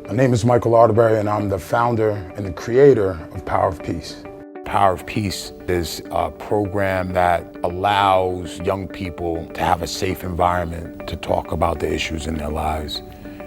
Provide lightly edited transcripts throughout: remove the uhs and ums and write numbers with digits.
My name is Michael Arterberry, and I'm the founder and the creator of Power of Peace. Power of Peace is a program that allows young people to have a safe environment to talk about the issues in their lives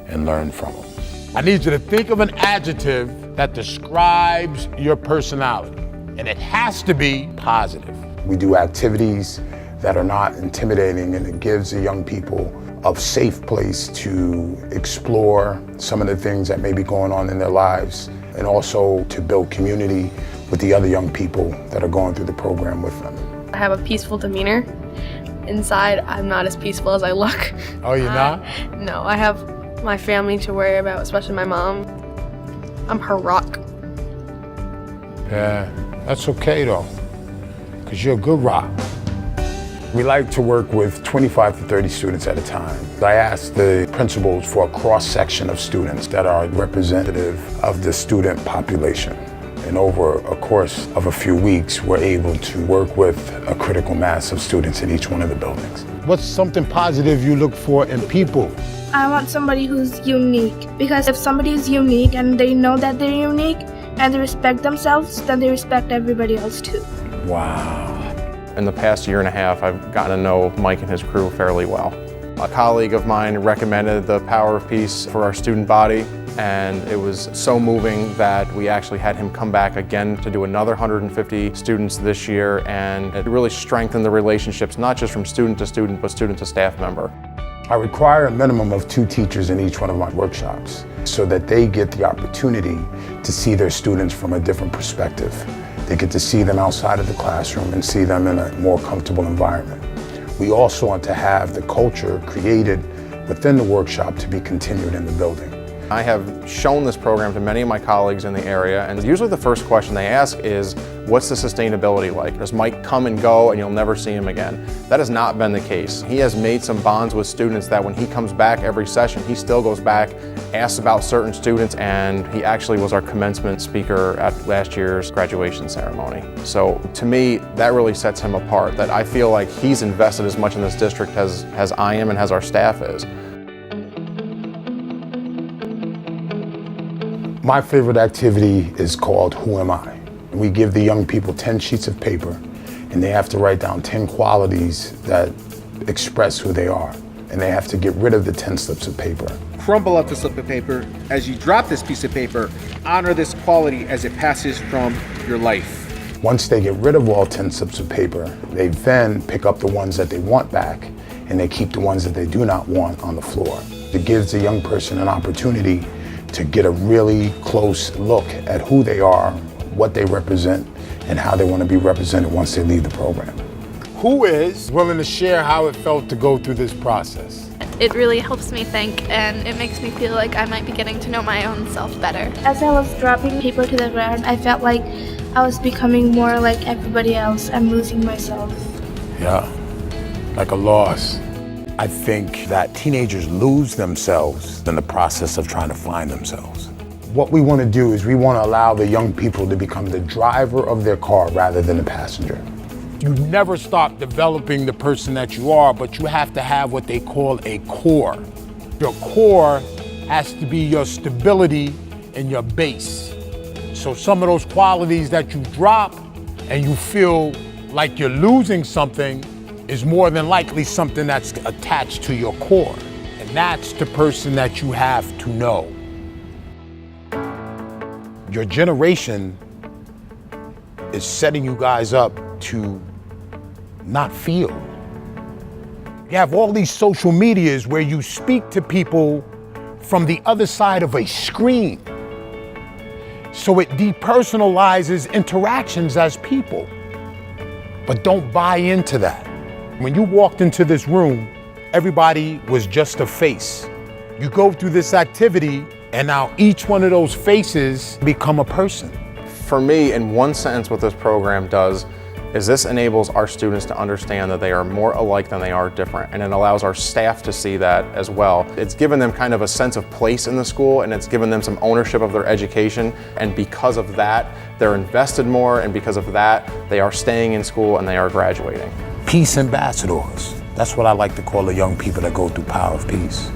and learn from them. I need you to think of an adjective that describes your personality, and it has to be positive. We do activities that are not intimidating, and it gives the young people a safe place to explore some of the things that may be going on in their lives, and also to build community with the other young people that are going through the program with them. I have a peaceful demeanor. Inside, I'm not as peaceful as I look. Oh, you're not? No, I have my family to worry about, especially my mom. I'm her rock. Yeah, that's okay though, because you're a good rock. We like to work with 25 to 30 students at a time. I ask the principals for a cross-section of students that are representative of the student population. And over a course of a few weeks, we're able to work with a critical mass of students in each one of the buildings. What's something positive you look for in people? I want somebody who's unique, because if somebody is unique and they know that they're unique and they respect themselves, then they respect everybody else too. Wow. In the past year and a half, I've gotten to know Mike and his crew fairly well. A colleague of mine recommended the Power of Peace for our student body, and it was so moving that we actually had him come back again to do another 150 students this year, and it really strengthened the relationships, not just from student to student, but student to staff member. I require a minimum of 2 teachers in each one of my workshops so that they get the opportunity to see their students from a different perspective. They get to see them outside of the classroom and see them in a more comfortable environment. We also want to have the culture created within the workshop to be continued in the building. I have shown this program to many of my colleagues in the area, and usually the first question they ask is, what's the sustainability like? Does Mike come and go and you'll never see him again? That has not been the case. He has made some bonds with students that when he comes back every session, he still goes back, asks about certain students, and he actually was our commencement speaker at last year's graduation ceremony. So to me, that really sets him apart, that I feel like he's invested as much in this district as I am and as our staff is. My favorite activity is called Who Am I? We give the young people 10 sheets of paper, and they have to write down 10 qualities that express who they are. And they have to get rid of the 10 slips of paper. Crumble up the slip of paper. As you drop this piece of paper, honor this quality as it passes from your life. Once they get rid of all 10 slips of paper, they then pick up the ones that they want back, and they keep the ones that they do not want on the floor. It gives the young person an opportunity to get a really close look at who they are, what they represent, and how they want to be represented once they leave the program. Who is willing to share how it felt to go through this process? It really helps me think, and it makes me feel like I might be getting to know my own self better. As I was dropping paper to the ground, I felt like I was becoming more like everybody else. I'm losing myself. Yeah, like a loss. I think that teenagers lose themselves in the process of trying to find themselves. What we want to do is we want to allow the young people to become the driver of their car rather than the passenger. You never stop developing the person that you are, but you have to have what they call a core. Your core has to be your stability and your base. So some of those qualities that you drop and you feel like you're losing something is more than likely something that's attached to your core. And that's the person that you have to know. Your generation is setting you guys up to not feel. You have all these social medias where you speak to people from the other side of a screen. So it depersonalizes interactions as people. But don't buy into that. When you walked into this room, everybody was just a face. You go through this activity, and now each one of those faces become a person. For me, in one sentence, what this program does is this enables our students to understand that they are more alike than they are different, and it allows our staff to see that as well. It's given them kind of a sense of place in the school, and it's given them some ownership of their education, and because of that, they're invested more, and because of that, they are staying in school and they are graduating. Peace ambassadors. That's what I like to call the young people that go through Power of Peace.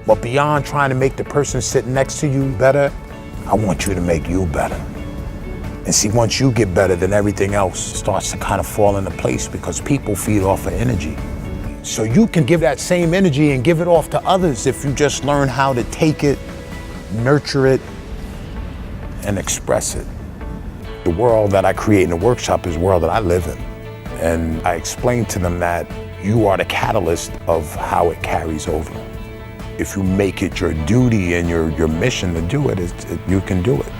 But beyond trying to make the person sitting next to you better, I want you to make you better. And see, once you get better, then everything else starts to kind of fall into place because people feed off of energy. So you can give that same energy and give it off to others if you just learn how to take it, nurture it, and express it. The world that I create in the workshop is the world that I live in. And I explain to them that you are the catalyst of how it carries over. If you make it your duty and your mission to do it, you can do it.